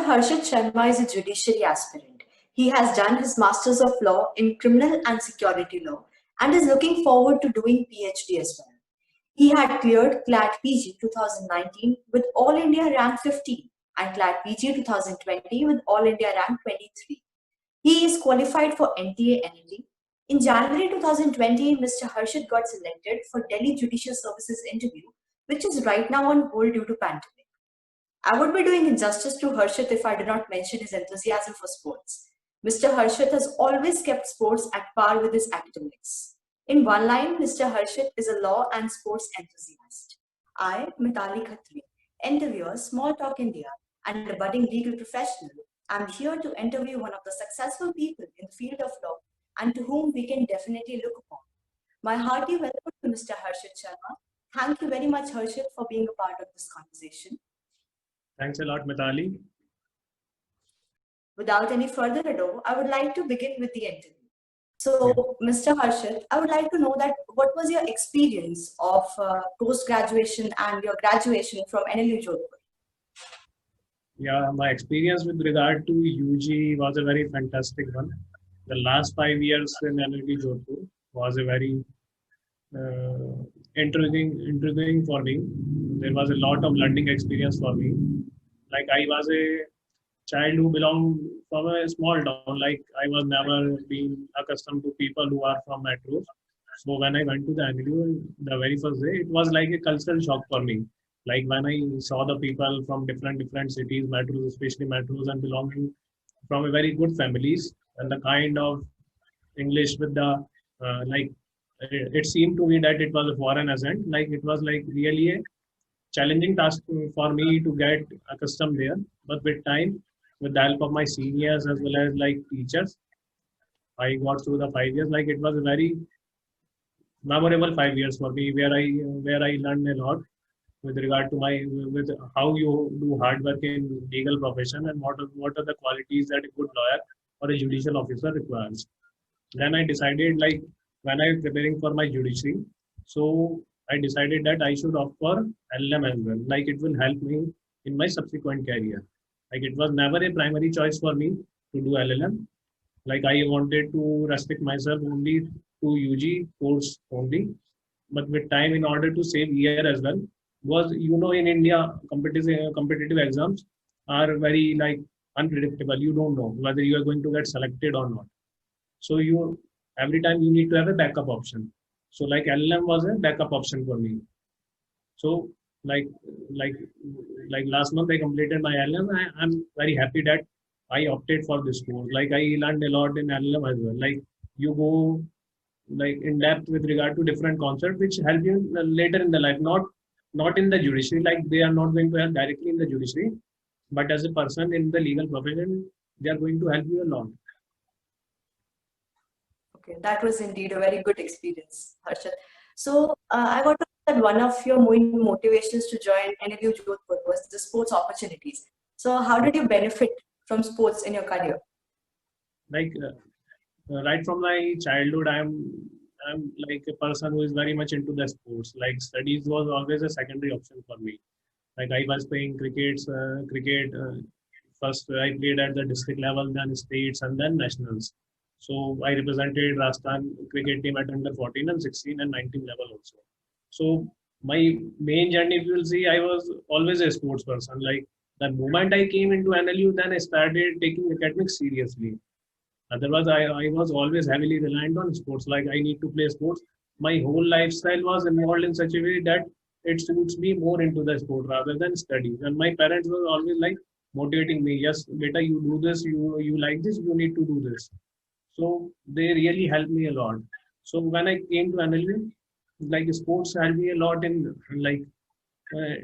Harshit Sharma is a judiciary aspirant. He has done his Masters of Law in Criminal and Security Law and is looking forward to doing PhD as well. He had cleared CLAT PG 2019 with All India rank 15 and CLAT PG 2020 with All India rank 23. He is qualified for NTA NLD. In January 2020, Mr. Harshit got selected for Delhi Judicial Services interview, which is right now on hold due to pandemic. I would be doing injustice to Harshit if I did not mention his enthusiasm for sports. Mr. Harshit has always kept sports at par with his academics. In one line, Mr. Harshit is a law and sports enthusiast. I, Mitali Khatri, interviewer, Small Talk India, and a budding legal professional, am here to interview one of the successful people in the field of law and to whom we can definitely look upon. My hearty welcome to Mr. Harshit Sharma. Thank you very much, Harshit, for being a part of this conversation. Thanks a lot, Mitali. Without any further ado, I would like to begin with the interview. So, Mr. Harshit, I would like to know that what was your experience of post-graduation and your graduation from NLU Jodhpur? Yeah, my experience with regard to UG was a very fantastic one. The last 5 years in NLU Jodhpur was a very intriguing for me. There was a lot of learning experience for me. Like I was a child who belonged from a small town. Like I was never been accustomed to people who are from metros. So when I went to the NLU, the very first day, it was like a cultural shock for me. Like when I saw the people from different cities, metros, especially metros, and belonging from a very good families, and the kind of English with the like it seemed to me that it was a foreign accent. Like it was like really a challenging task for me to get accustomed there. But with time, with the help of my seniors as well as like teachers, I got through the 5 years. Like it was a very memorable 5 years for me, where I learned a lot with regard to my with how you do hard work in legal profession and what are the qualities that a good lawyer or a judicial officer requires. Then I decided, like when I was preparing for my judiciary, so I decided that I should opt for LLM as well. Like it will help me in my subsequent career. Like it was never a primary choice for me to do LLM. Like I wanted to restrict myself only to UG course only. But with time, in order to save year as well, was in India competitive exams are very like unpredictable. You don't know whether you are going to get selected or not. So you every time you need to have a backup option. So like LLM was a backup option for me. So like like like last month I completed my LLM. I'm very happy that I opted for this course. Like I learned a lot in LLM as well. Like you go like in depth with regard to different concepts which help you later in the life, not in the judiciary. Like they are not going to help directly in the judiciary, but as a person in the legal profession, they are going to help you a lot. Okay, that was indeed a very good experience, Harshit. So I got to know that one of your main motivations to join NLU Jodhpur was the sports opportunities. So how did you benefit from sports in your career? Like right from my childhood, I'm like a person who is very much into the sports. Like studies was always a secondary option for me. Like I was playing cricket. First, I played at the district level, then states, and then nationals. So I represented Rajasthan cricket team at under 14 and 16 and 19 level also. So my main journey, if you will see, I was always a sports person. Like the moment I came into NLU, then I started taking academics seriously. Otherwise, I was always heavily reliant on sports. Like I need to play sports. My whole lifestyle was involved in such a way that it suits me more into the sport rather than studies. And my parents were always like motivating me. Yes, beta, you do this. You like this. You need to do this. So they really helped me a lot. So when I came to NLU, like sports helped me a lot in like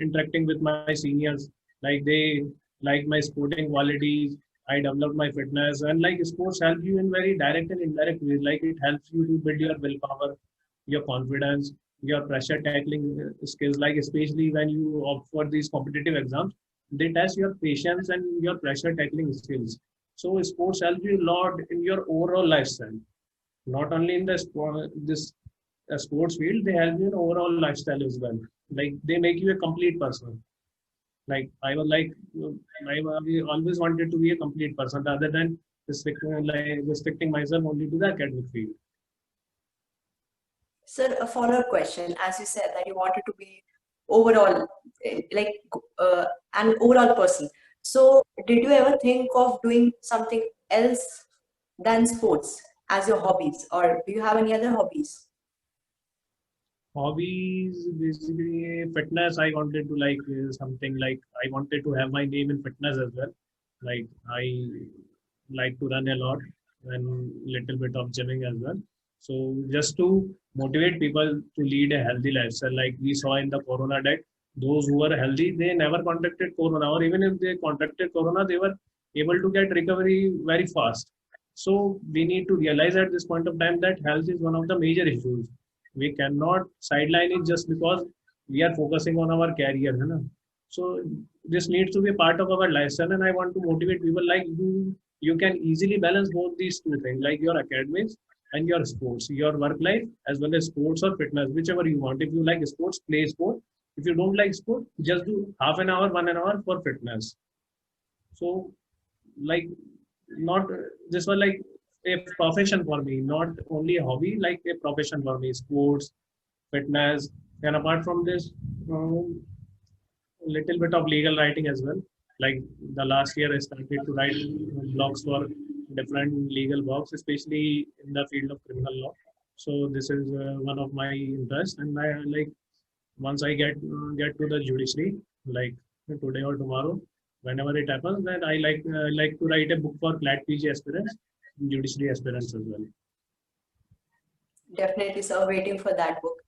interacting with my seniors. Like they like my sporting qualities. I developed my fitness, and like sports help you in very direct and indirect ways. Like it helps you to build your willpower, your confidence, your pressure tackling skills. Like especially when you opt for these competitive exams, they test your patience and your pressure tackling skills. So sports help you a lot in your overall lifestyle, not only in the this sports field. They help you in overall lifestyle as well. Like they make you a complete person. Like I was like, I always wanted to be a complete person rather than restricting myself only to the academic field. Sir, a follow-up question. As you said that you wanted to be overall, like an overall person. So, did you ever think of doing something else than sports as your hobbies, or do you have any other hobbies? Hobbies, basically fitness. I wanted to like something like I wanted to have my name in fitness as well. Like I like to run a lot and little bit of gymming as well. So just to motivate people to lead a healthy lifestyle, like we saw in the Corona deck, those who were healthy, they never contracted Corona, or even if they contracted Corona, they were able to get recovery very fast. So we need to realize at this point of time that health is one of the major issues. We cannot sideline it just because we are focusing on our career. है ना? So this needs to be part of our lifestyle, and I want to motivate people like you can easily balance both these two things, like your academics and your sports, your work life as well as sports or fitness, whichever you want. If you like sports, play sport. If you don't like sport, just do half an hour, 1 hour for fitness. So like not this was like a profession for me, not only a hobby, like a profession for me. Sports, fitness, and apart from this, um, little bit of legal writing as well. Like the last year, I started to write blogs for different legal blogs, especially in the field of criminal law. So this is one of my interests, and I like once I get to the judiciary, like today or tomorrow, whenever it happens, then I like to write a book for CLAT PG aspirants, judiciary aspirants as well. Definitely, sir. Waiting for that book.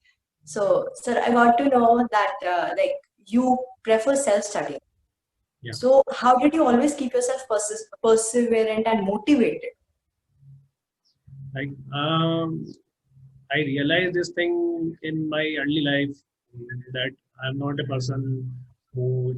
So, sir, I got to know that like you prefer self-study. Yeah. So, how did you always keep yourself perseverant and motivated? Like I realized this thing in my early life that I'm not a person who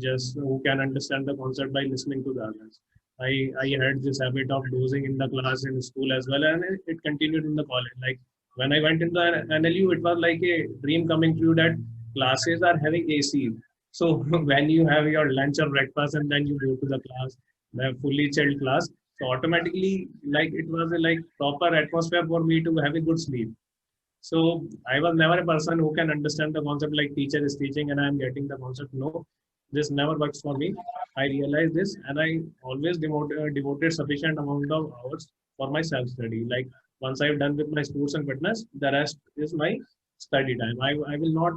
can understand the concept by listening to the others. I had this habit of dozing in the class in school as well, and it continued in the college. Like when I went in the NLU, it was like a dream coming true that classes are having AC. So when you have your lunch or breakfast and then you go to the class, the fully chilled class, so automatically like it was a like proper atmosphere for me to have a good sleep. So I was never a person who can understand the concept like teacher is teaching and I'm getting the concept. No, this never works for me. I realized this and I always devoted sufficient amount of hours for my self-study. Like once I've done with my sports and fitness, the rest is my study time. I will not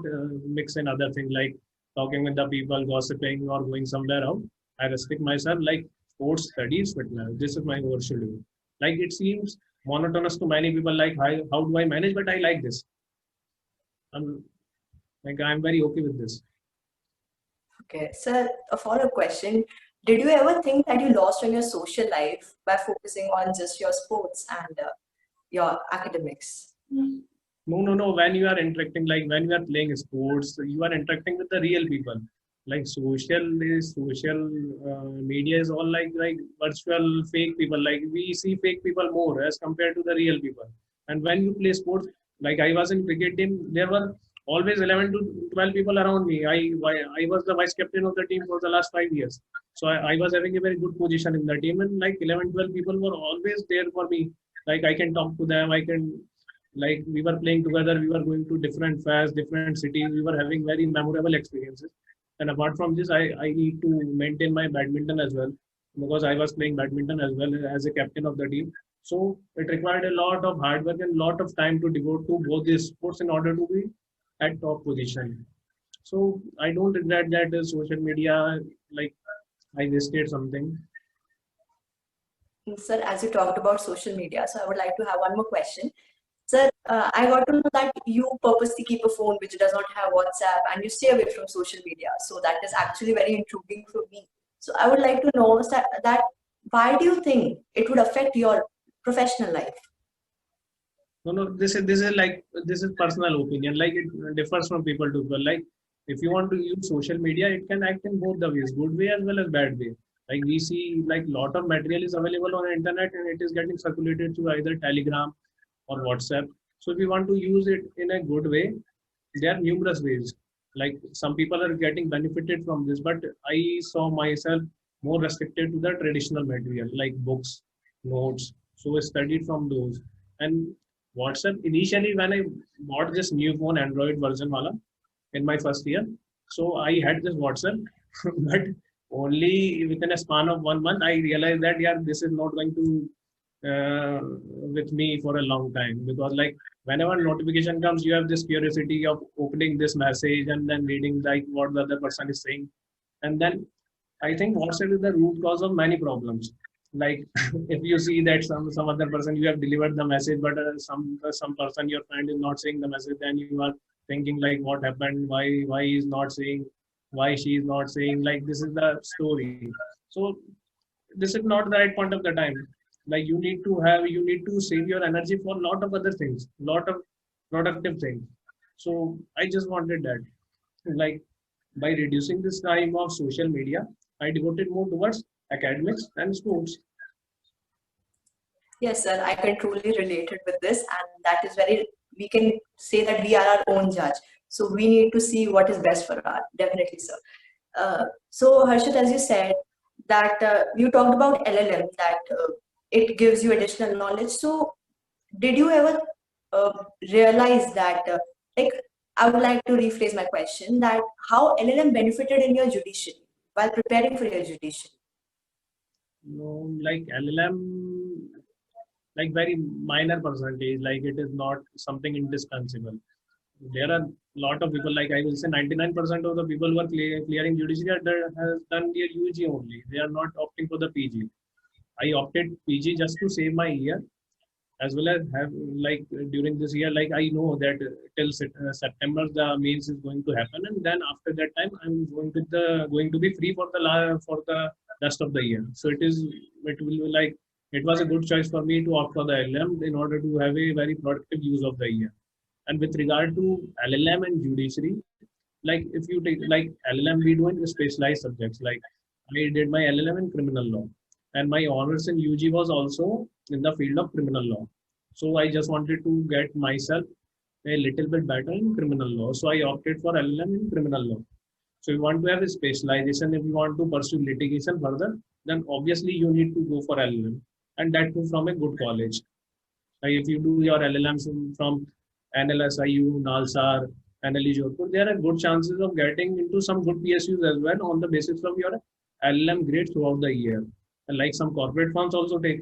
mix in other things like talking with the people, gossiping or going somewhere out. I restrict myself like sports, studies, fitness. This is my whole schedule. Like it seems monotonous to many people like how do I manage, but I like this. I'm very okay with this. Okay, sir, a follow-up question. Did you ever think that you lost on your social life by focusing on just your sports and your academics? No. When you are interacting, like when you are playing sports, you are interacting with the real people. Like social media is all like virtual fake people. Like we see fake people more as compared to the real people. And when you play sports, like I was in cricket team, there were always 11 to 12 people around me. I was the vice captain of the team for the last 5 years. So I was having a very good position in the team, and like 11, 12 people were always there for me. Like I can talk to them, I can like we were playing together, we were going to different fairs, different cities, we were having very memorable experiences. And apart from this, I need to maintain my badminton as well because I was playing badminton as well as a captain of the team. So it required a lot of hard work and a lot of time to devote to both these sports in order to be at top position. So I don't regret that social media, like I wasted something. Sir, as you talked about social media, so I would like to have one more question. Sir, I got to know that you purposely keep a phone which does not have WhatsApp and you stay away from social media. So that is actually very intriguing for me. So I would like to know that why do you think it would affect your professional life? No. This is personal opinion. Like it differs from people to people. Like if you want to use social media, it can act in both the ways, good way as well as bad way. Like we see like lot of material is available on the internet and it is getting circulated through either Telegram or WhatsApp. So if you want to use it in a good way, there are numerous ways. Like some people are getting benefited from this, but I saw myself more restricted to the traditional material like books, notes. So I studied from those. And WhatsApp, initially when I bought this new phone, Android version wala, in my first year, so I had this WhatsApp, but only within a span of 1 month, I realized that yeah, this is not going to with me for a long time, because like whenever notification comes, you have this curiosity of opening this message and then reading like what the other person is saying. And then I think WhatsApp is the root cause of many problems. Like if you see that some other person, you have delivered the message, but some person, your friend is not saying the message, then you are thinking like what happened, why he is not saying, why she is not saying, like this is the story. So this is not the right point of the time. Like you need to save your energy for a lot of other things, lot of productive things. So I just wanted that, like by reducing this time of social media, I devoted more towards academics and sports. Yes, sir, I can truly relate it with this, and that is very, we can say that we are our own judge. So we need to see what is best for us, definitely, sir. So, Harshit, as you said, that you talked about LLM, that it gives you additional knowledge. So, did you ever uh, realize that, like, I would like to rephrase my question, that how LLM benefited in your judiciary while preparing for your judiciary? No, like LLM, like very minor percentage, like it is not something indispensable. There are a lot of people, like I will say 99% of the people who are clearing judiciary has done their UG only. They are not opting for the PG. I opted PG just to save my year, as well as have like during this year, like I know that till September the mains is going to happen, and then after that time I'm going to be free for for the rest of the year. So it will be like it was a good choice for me to opt for the LLM in order to have a very productive use of the year. And with regard to LLM and judiciary, like if you take like LLM, we do in specialized subjects. Like I did my LLM in criminal law, and my honors in UG was also in the field of criminal law. So I just wanted to get myself a little bit better in criminal law. So I opted for LLM in criminal law. So you want to have a specialization, if you want to pursue litigation further, then obviously you need to go for LLM, and that too from a good college. Like if you do your LLMs from NLSIU, NALSAR, NLE Jodhpur, there are good chances of getting into some good PSUs as well on the basis of your LLM grade throughout the year. And like some corporate firms also take.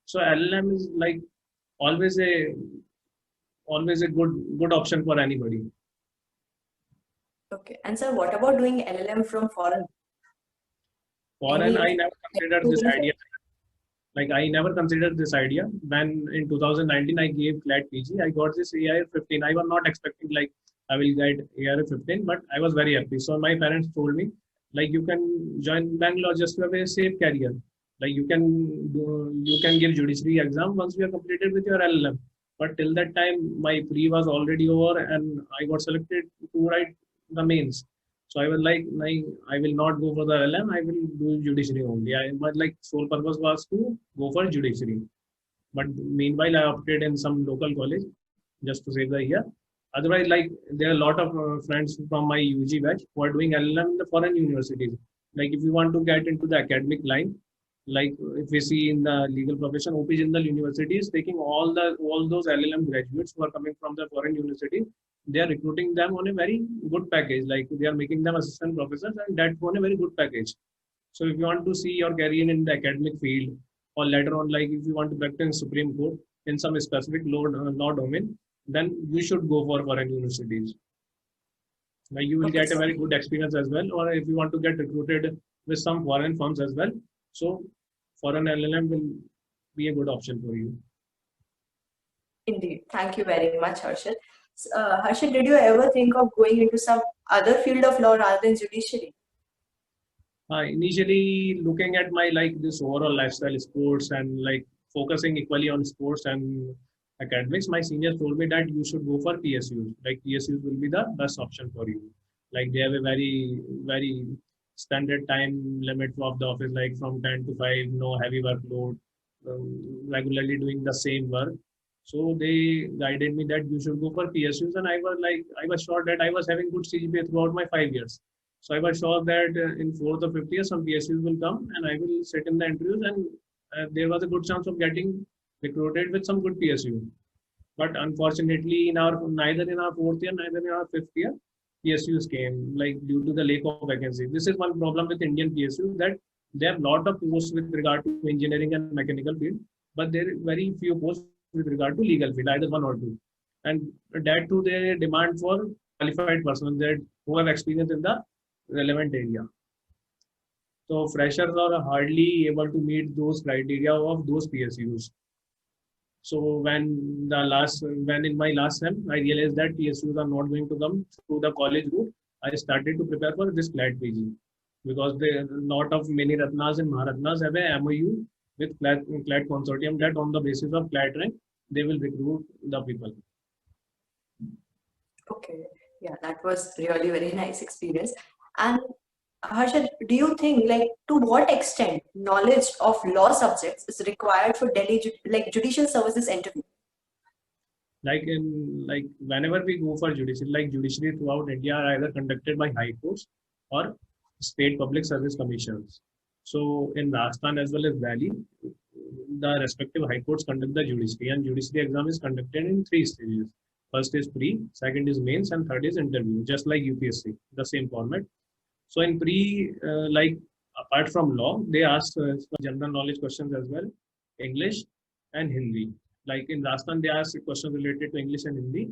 So LLM is like always a always a good option for anybody. Okay. And sir, what about doing LLM from foreign? Foreign, I never considered this idea. Like I never considered this idea. When in 2019 I gave CLAT PG, I got this AIR 15. I was not expecting like I will get AIR 15, but I was very happy. So my parents told me like you can join Bangalore just to have a safe career. Like you can give judiciary exam once you are completed with your LLM. But till that time, my pre was already over, and I got selected to write the mains. So I was like, I will not go for the LM. I will do judiciary only. But like sole purpose was to go for judiciary. But meanwhile, I opted in some local college just to save the year. Otherwise, like there are a lot of friends from my UG batch who are doing LLM in the foreign universities. Like if you want to get into the academic line, like if we see in the legal profession, OP Jindal University is taking all those LLM graduates who are coming from the foreign university. They are recruiting them on a very good package. Like they are making them assistant professors, and that on a very good package. So if you want to see your career in the academic field, or later on, like if you want to practice in Supreme Court in some specific law domain, then you should go for foreign universities. Like you will Okay, get a sir. very good experience as well. Or if you want to get recruited with some foreign firms as well, so foreign LLM will be a good option for you. Indeed. Thank you very much, Harshit. Harshit, did you ever think of going into some other field of law rather than judiciary? Initially looking at my like this overall lifestyle, sports, and like focusing equally on sports and academics, my senior told me that you should go for PSUs. Like PSUs will be the best option for you. Like they have a very standard time limit of the office, like from 10 to 5, no heavy workload, regularly doing the same work. So they guided me that you should go for PSUs, and I was sure that I was having good CGPA throughout my 5 years. So I was sure that in fourth or fifth year some PSUs will come, and I will sit in the interviews, and there was a good chance of getting recruited with some good PSU. But unfortunately, in our neither in our fourth year, neither in our fifth year, PSUs came, like due to the lack of vacancy. This is one problem with Indian PSU, that they have lot of posts with regard to engineering and mechanical field, but there are very few posts with regard to legal field, either one or two. And that too, they demand for qualified persons that who have experience in the relevant area. So freshers are hardly able to meet those criteria of those PSUs. So when in my last sem, I realized that PSUs are not going to come through the college route. I started to prepare for this CLAT PG, because the lot of many Ratnas and Maharatnas have a MOU with CLAT consortium, that on the basis of CLAT rank, they will recruit the people. Okay, yeah, that was really very nice experience. And Harshad, do you think, like, to what extent knowledge of law subjects is required for judicial services interview? Like whenever we go for judiciary throughout India are either conducted by high courts or state public service commissions. So in Rajasthan as well as Delhi, the respective high courts conduct the judiciary, and judiciary exam is conducted in 3 stages. First is pre, second is mains, and third is interview, just like UPSC, the same format. So in pre, apart from law, they ask general knowledge questions as well, English and Hindi. Like in Rajasthan, they ask questions related to English and Hindi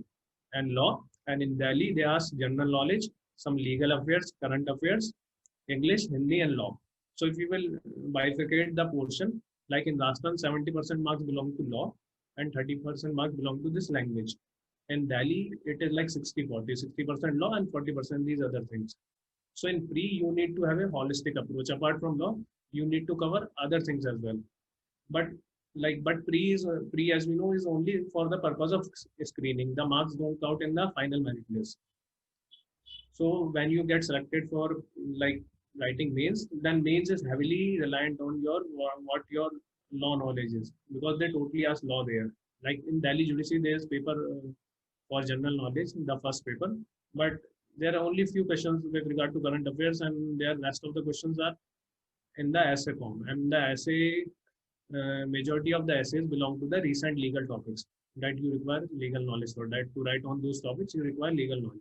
and law. And in Delhi, they ask general knowledge, some legal affairs, current affairs, English, Hindi, and law. So if you will bifurcate the portion, like in Rajasthan, 70% marks belong to law and 30% marks belong to this language. In Delhi, it is like 60-40, 60% law and 40% these other things. So in pre, you need to have a holistic approach. Apart from law, you need to cover other things as well. But pre, as we know, is only for the purpose of screening. The marks don't count in the final merit list. So when you get selected for like writing mains, then mains is heavily reliant on your what your law knowledge is, because they totally ask law there. Like in Delhi Judiciary, there is paper for general knowledge, the first paper, but there are only few questions with regard to current affairs, and the rest of the questions are in the essay form. And the essay, majority of the essays belong to the recent legal topics that you require legal knowledge for. That to write on those topics, you require legal knowledge.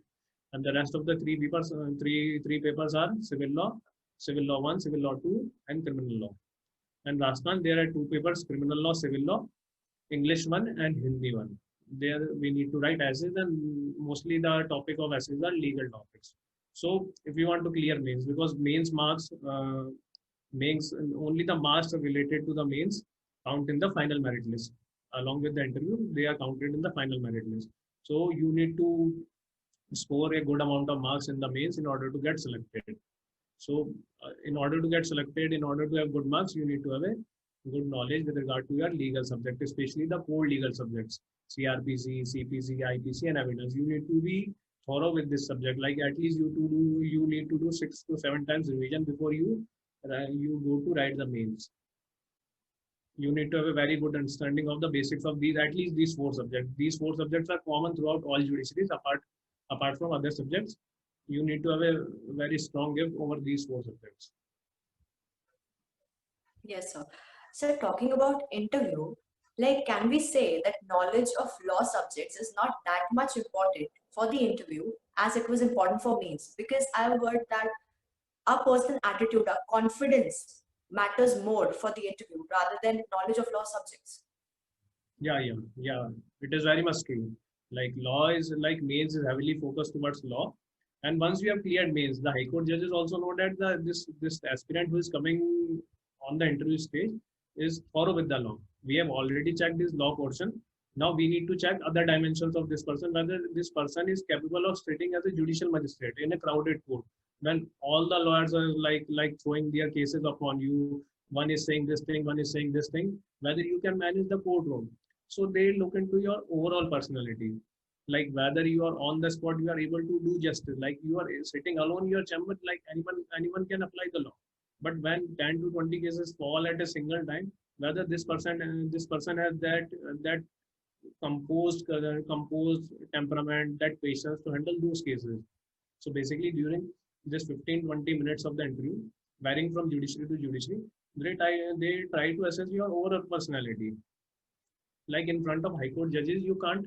And the rest of the three papers are civil law 1, civil law 2, and criminal law. And Rajasthan, there are 2 papers: criminal law, civil law, English 1, and Hindi 1. There we need to write essays, and mostly the topic of essays are legal topics. So if you want to clear mains, because mains marks, mains only the marks related to the mains count in the final merit list. Along with the interview, they are counted in the final merit list. So you need to score a good amount of marks in the mains in order to get selected. So in order to get selected, in order to have good marks, you need to have a good knowledge with regard to your legal subject, especially the core legal subjects, CRPC, CPC, IPC, and evidence. You need to be thorough with this subject. Like at least you need to do 6 to 7 times revision before you go to write the mains. You need to have a very good understanding of the basics of these, at least these 4 subjects. These 4 subjects are common throughout all judiciaries, apart from other subjects. You need to have a very strong grip over these 4 subjects. Yes, sir. So talking about interview, like, can we say that knowledge of law subjects is not that much important for the interview as it was important for mains? Because I've heard that our personal attitude, our confidence matters more for the interview rather than knowledge of law subjects. Yeah. It is very much true. Like law is like mains is heavily focused towards law. And once we have cleared mains, the High Court judges also know that this aspirant who is coming on the interview stage is thorough with the law. We have already checked this law portion. Now we need to check other dimensions of this person, whether this person is capable of sitting as a judicial magistrate in a crowded court. When all the lawyers are like throwing their cases upon you, one is saying this thing, one is saying this thing, whether you can manage the courtroom. So they look into your overall personality, like whether you are on the spot, you are able to do justice. Like you are sitting alone in your chamber, like anyone can apply the law. But when 10 to 20 cases fall at a single time, whether this person has that composed temperament, that patience to handle those cases. So basically, during this 15-20 minutes of the interview, varying from judiciary to judiciary, they try to assess your overall personality. Like in front of high court judges, you can't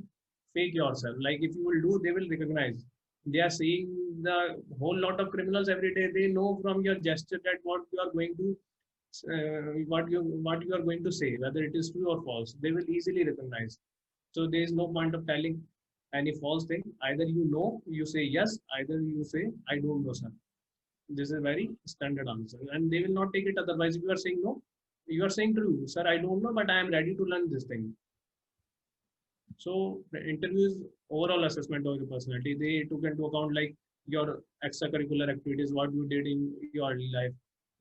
fake yourself. Like if you will do, they will recognize. They are seeing the whole lot of criminals every day. They know from your gesture that what you are going to what you are going to say, whether it is true or false. They will easily recognize. So there is no point of telling any false thing. Either you know, you say yes. Either you say I don't know, sir. This is a very standard answer, and they will not take it otherwise. If you are saying no, you are saying true, sir. I don't know, but I am ready to learn this thing. So the interviews overall assessment of your personality. They took into account like your extracurricular activities, what you did in your early life,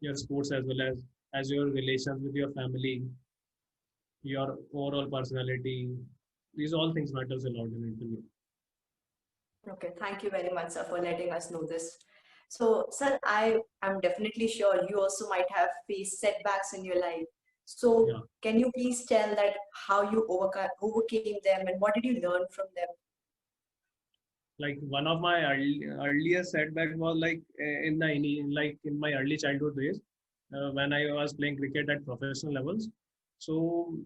your sports as your relations with your family, your overall personality. These all things matters a lot in interview. Okay, thank you very much, sir, for letting us know this. So, sir, I am definitely sure you also might have faced setbacks in your life. So, Yeah. can you please tell that how you overcame them and what did you learn from them? Like one of my earliest setback was like like in my early childhood days when I was playing cricket at professional levels. So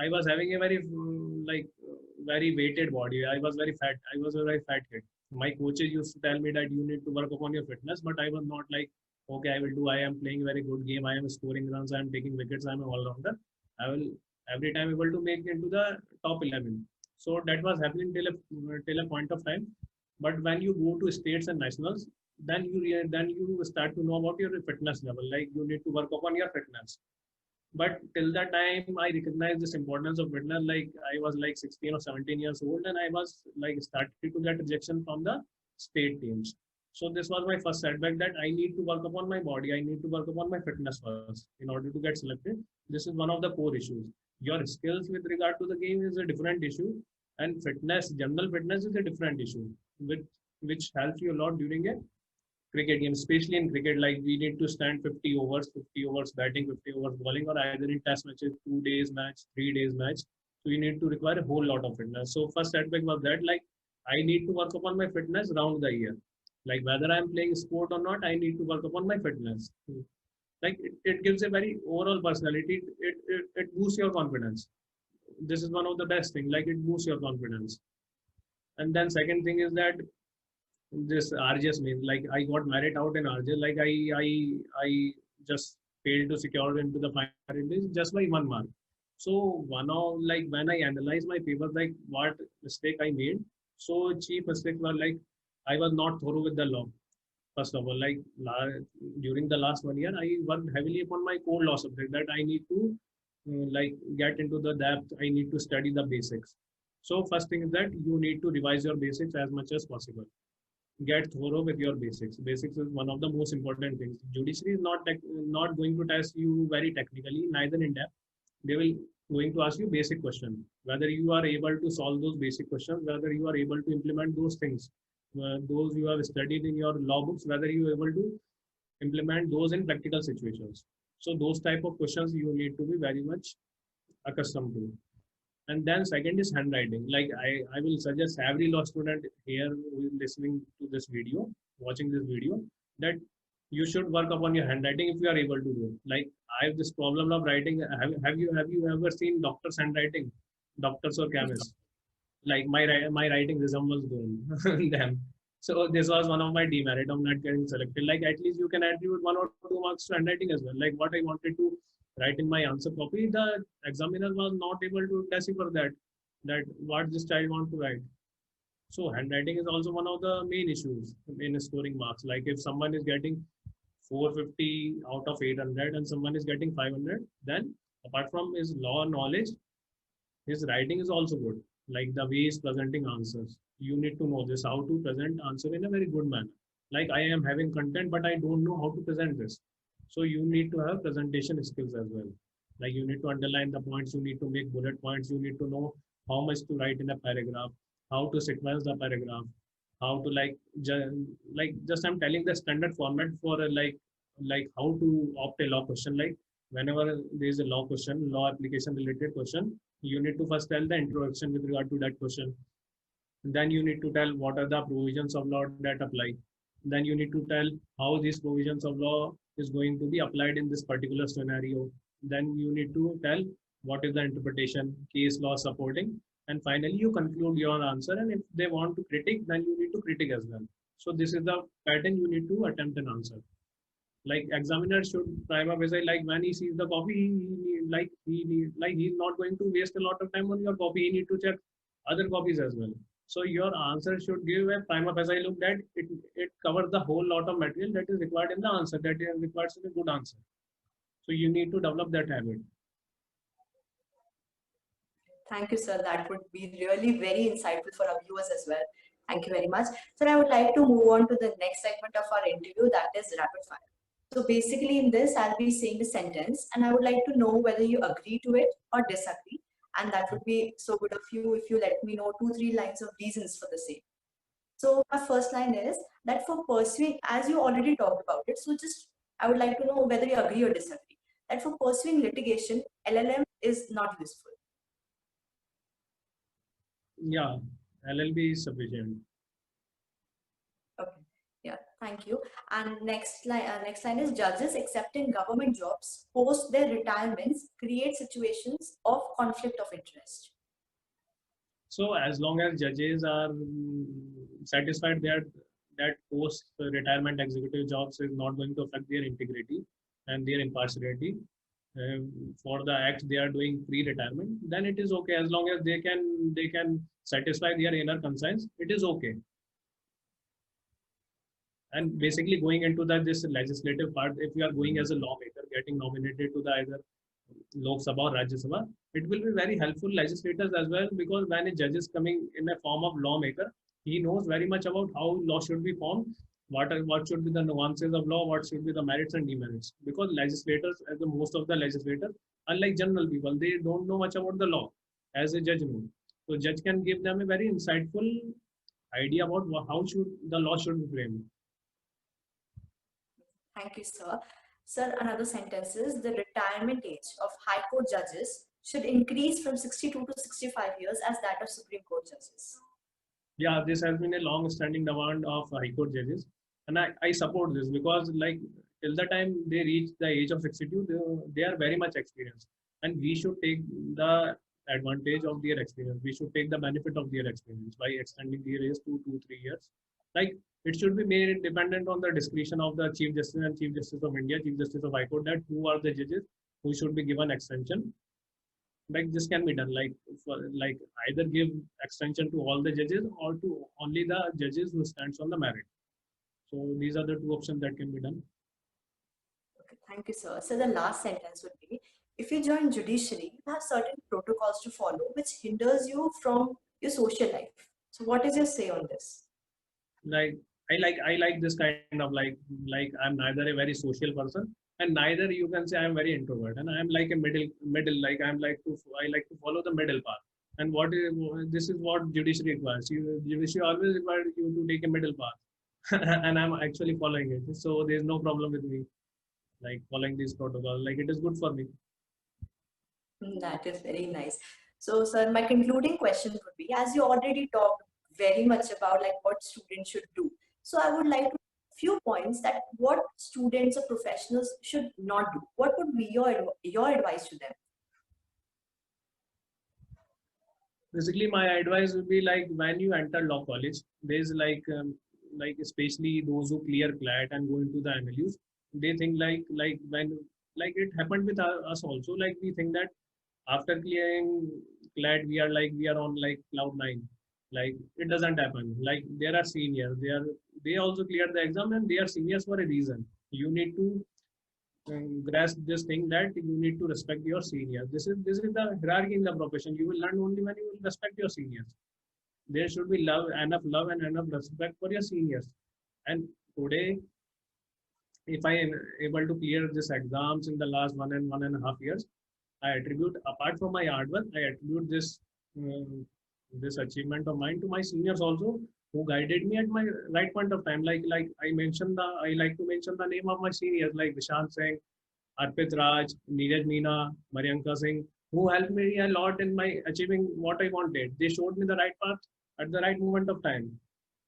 I was having a very very weighted body. I was very fat. I was a very fat kid. My coaches used to tell me that you need to work upon your fitness, but I was not like, okay, I will do. I am playing a very good game. I am scoring runs. I am taking wickets. I am an all rounder. I will every time able to make into the top 11. So that was happening till a point of time. But when you go to states and nationals, then you start to know about your fitness level. Like you need to work upon your fitness. But till that time, I recognized this importance of fitness. Like I was like 16 or 17 years old, and I was like started to get rejection from the state teams. So this was my first setback that I need to work upon my body. I need to work upon my fitness first in order to get selected. This is one of the core issues. Your skills with regard to the game is a different issue, and fitness, general fitness, is a different issue, which helps you a lot during a cricket game, especially in cricket. Like we need to stand 50 overs batting, 50 overs bowling, or either in test matches, 2 days match, 3 days match. So you need to require a whole lot of fitness. So first setback was that like I need to work upon my fitness round the year. Like whether I'm playing sport or not, I need to work upon my fitness. Like it gives a very overall personality. It boosts your confidence. This is one of the best thing. Like it boosts your confidence. And then second thing is that this RJS means like I got married out in RJS. Like I just failed to secure into the final days just by 1 mark. So one of like when I analyze my papers, like what mistake I made. So chief mistakes were like I was not thorough with the law. First of all, like during the last 1 year, I worked heavily upon my core law subject that I need to like get into the depth. I need to study the basics. So first thing is that you need to revise your basics as much as possible. Get thorough with your basics. Basics is one of the most important things. Judiciary is not going to test you very technically, neither in depth. They will going to ask you basic question. Whether you are able to solve those basic questions, whether you are able to implement those things, those you have studied in your law books, whether you are able to implement those in practical situations. So those type of questions you need to be very much accustomed to. And then second is handwriting. Like I will suggest every law student here who is listening to this video, watching this video, that you should work upon your handwriting if you are able to do. Like I have this problem of writing. Have you ever seen doctors' handwriting, doctors or chemists? Like my writing resembles them. So this was one of my demerit of not getting selected. Like at least you can attribute 1 or 2 marks to handwriting as well. Like what I wanted to write in my answer copy, the examiner was not able to decipher that what this child want to write. So handwriting is also one of the main issues in scoring marks. Like if someone is getting 450 out of 800 and someone is getting 500, then apart from his law knowledge, his writing is also good. Like the way he's presenting answers, you need to know this, how to present answer in a very good manner. Like I am having content, but I don't know how to present this. So you need to have presentation skills as well. Like you need to underline the points, you need to make bullet points, you need to know how much to write in a paragraph, how to sequence the paragraph, how to like just I'm telling the standard format for like how to opt a law question. Like whenever there is a law question, law application related question, You need to first tell the introduction with regard to that question. Then you need to tell what are the provisions of law that apply. Then you need to tell how these provisions of law is going to be applied in this particular scenario. Then you need to tell what is the interpretation, case law supporting, and finally you conclude your answer. And if they want to critique, then you need to critique as well. So this is the pattern you need to attempt an answer. Like examiner should prima facie, like when he sees the copy, he's not going to waste a lot of time on your copy. He need to check other copies as well. So your answer should give a prima facie look that it covers the whole lot of material that is required in the answer, that is requires a good answer. So you need to develop that habit. Thank you, sir. That would be really very insightful for our viewers as well. Thank you very much. Sir, I would like to move on to the next segment of our interview, that is rapid fire. So basically in this, I'll be saying a sentence and I would like to know whether you agree to it or disagree. And that would be so good of you if you let me know 2-3 lines of reasons for the same. So my first line is that for pursuing, as you already talked about it, so just I would like to know whether you agree or disagree, that for pursuing litigation, LLM is not useful. Yeah, LLB is sufficient. Okay. Yeah, thank you. And next line is judges accepting government jobs post their retirements create situations of conflict of interest. So as long as judges are satisfied that post retirement executive jobs is not going to affect their integrity and their impartiality for the act they are doing pre-retirement, then it is okay. As long as they can satisfy their inner conscience, it is okay. And basically going into this legislative part, if you are going as a lawmaker, getting nominated to the either Lok Sabha or Rajya Sabha, it will be very helpful legislators as well, because when a judge is coming in a form of lawmaker, he knows very much about how law should be formed, what should be the nuances of law, what should be the merits and demerits. Because legislators, as the most of the legislators, unlike general people, they don't know much about the law as a judge knows. So judge can give them a very insightful idea about how should the law should be framed. Thank you, sir. Sir, another sentence is the retirement age of High Court judges should increase from 62 to 65 years as that of Supreme Court judges. Yeah, this has been a long-standing demand of High Court judges, and I support this, because like till the time they reach the age of 62, they are very much experienced, and we should take the advantage of their experience. We should take the benefit of their experience by extending their age to 2-3 years. Like it should be made dependent on the discretion of the Chief Justice and Chief Justice of India, Chief Justice of High Court, that who are the judges who should be given extension. Like this can be done, like either give extension to all the judges or to only the judges who stands on the merit. So these are the two options that can be done. Okay, thank you, sir. So the last sentence would be, if you join judiciary, you have certain protocols to follow which hinders you from your social life. So what is your say on this? Like I like this kind of like I'm neither a very social person and neither you can say I'm very introvert, and I'm like a middle like I like to follow the middle path. And this is what judiciary requires. Judiciary always requires you to take a middle path, and I'm actually following it. So there's no problem with me, like following these protocols. Like it is good for me. That is very nice. So, sir, my concluding question would be, as you already talked very much about like what students should do. So I would like to few points that what students or professionals should not do. What would be your advice to them? Basically, my advice would be like when you enter law college, there's like especially those who clear CLAT and go into the MLUs, they think like when like it happened with us also. Like we think that after clearing CLAT, we are on like cloud nine. Like it doesn't happen. Like there are seniors, they also cleared the exam and they are seniors for a reason. You need to grasp this thing that you need to respect your seniors. This is the hierarchy in the profession. You will learn only when you will respect your seniors. There should be enough love and enough respect for your seniors. And today, if I am able to clear these exams in the last 1.5 years, I attribute, apart from my hard work, I attribute this achievement of mine to my seniors also, who guided me at my right point of time. Like I like to mention the name of my seniors like Vishant Singh, Arpit Raj, Neeraj Meena, Marianka Singh. who helped me a lot in my achieving what I wanted. They showed me the right path at the right moment of time.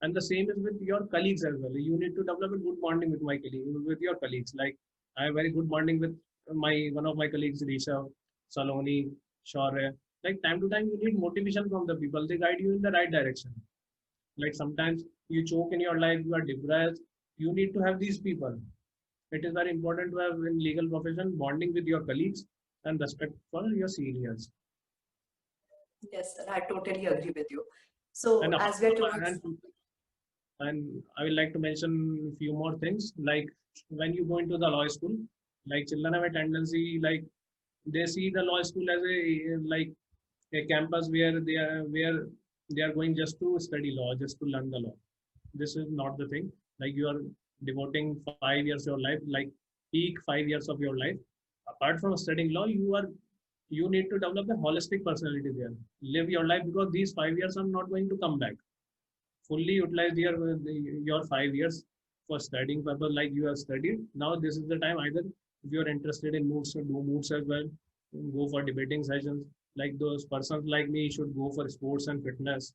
And the same is with your colleagues as well. You need to develop a good bonding with with your colleagues. Like I have very good bonding with my one of my colleagues, Risha, Saloni, Shaurya. Like time to time, you need motivation from the people. They guide you in the right direction. Like sometimes you choke in your life, you are depressed. You need to have these people. It is very important to have in legal profession bonding with your colleagues and respect for your seniors. Yes, sir, I totally agree with you. So And as we're apart from, towards, and I will like to mention a few more things. Like when you go into the law school, like children have a tendency, like they see the law school as a campus where they are going just to study law, just to learn the law. This is not the thing. Like you are devoting 5 years of your life, like peak 5 years of your life. Apart from studying law, you need to develop a holistic personality there. Live your life because these 5 years are not going to come back. Fully utilize your 5 years for studying purpose like you have studied. Now this is the time either if you are interested in moods, do moods as well, go for debating sessions. Like those persons like me should go for sports and fitness.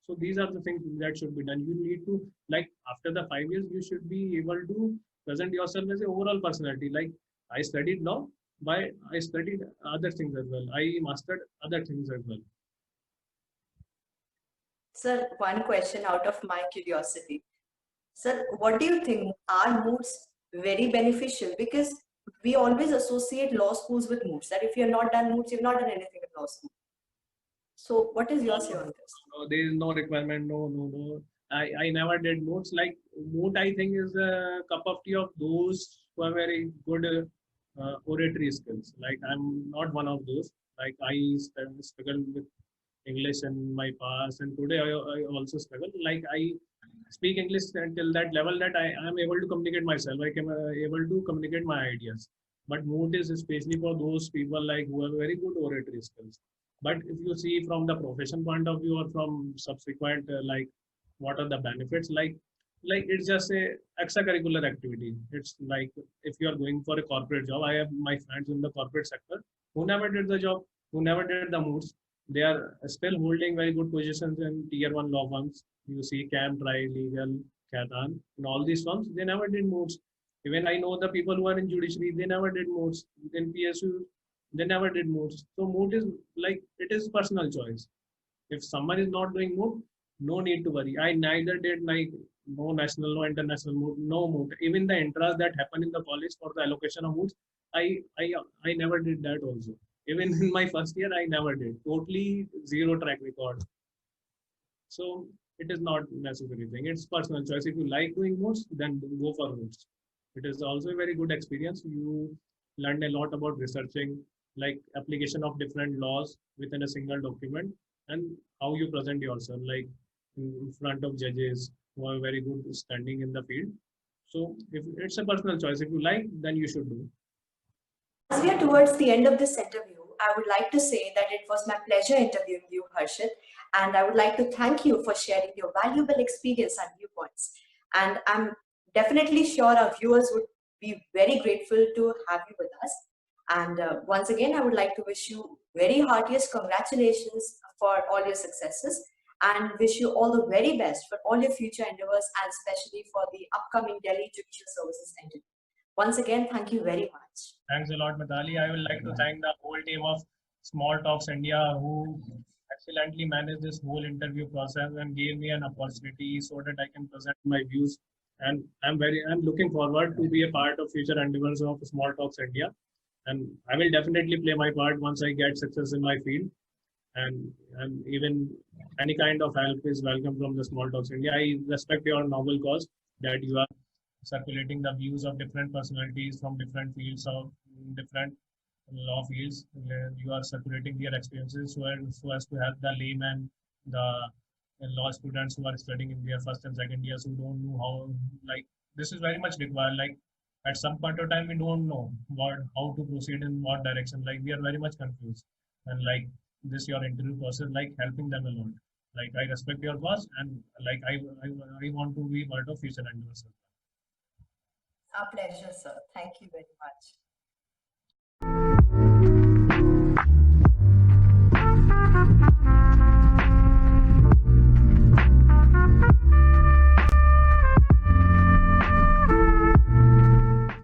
So these are the things that should be done. You need to like after the 5 years, you should be able to present yourself as a overall personality. Like I studied law, but I studied other things as well. I mastered other things as well. sir, one question out of my curiosity. Sir, what do you think? Are moods very beneficial? Because we always associate law schools with moods. That if you're not done moods, you've not done anything in law school. So, what is No, your say on this? no, there is no requirement. No, no, no. I never did moods. Like mood, I think is a cup of tea of those who are very good oratory skills. Like I'm not one of those. Like I struggle with English in my past, and today I also struggle. Like I speak English until that level that I am able to communicate myself. I can able to communicate my ideas. But mood is especially for those people like who have very good oratory skills. But if you see from the profession point of view or from subsequent like what are the benefits like it's just a extracurricular activity. It's like if you are going for a corporate job, I have my friends in the corporate sector who never did the job, who never did the moods. They are still holding very good positions in tier one law firms. You see Camp, Tri, Legal, Katan, and all these firms, they never did moods. Even I know the people who are in judiciary, they never did moods. In PSU, they never did moods. So mood is like it is personal choice. If someone is not doing mood, no need to worry. I neither did like no national, no international mood, no mood. Even the intras that happen in the college for the allocation of moods, I never did that also. Even in my first year, I never did. Totally zero track record. So it is not necessary thing. It's personal choice. If you like doing moods, then go for moods. It is also a very good experience. You learn a lot about researching, like application of different laws within a single document, and how you present yourself, like in front of judges who are very good standing in the field. So if it's a personal choice, if you like, then you should do. As we are towards the end of this interview, I would like to say that it was my pleasure interviewing you, Harshit, and I would like to thank you for sharing your valuable experience and viewpoints. And I'm definitely sure our viewers would be very grateful to have you with us. And once again, I would like to wish you very heartiest congratulations for all your successes and wish you all the very best for all your future endeavors and especially for the upcoming Delhi Judicial Services interview. Once again, thank you very much. Thanks a lot, Mitali. I would like to thank the whole team of Small Talks India who excellently managed this whole interview process and gave me an opportunity so that I can present my views. And I'm looking forward to be a part of future endeavors of Small Talks India. And I will definitely play my part once I get success in my field. And even any kind of help is welcome from the Small Talks India. I respect your noble cause that you are circulating the views of different personalities from different fields of different law fields. You are circulating their experiences so as to help the layman, the law students who are studying in their first and second years who don't know how, like, this is very much required. Like, at some point of time, we don't know how to proceed in what direction. Like, we are very much confused. And like this, your interview process, like helping them a lot. Like, I respect your cause and like I want to be part of future endeavors. Our pleasure, sir. Thank you very much.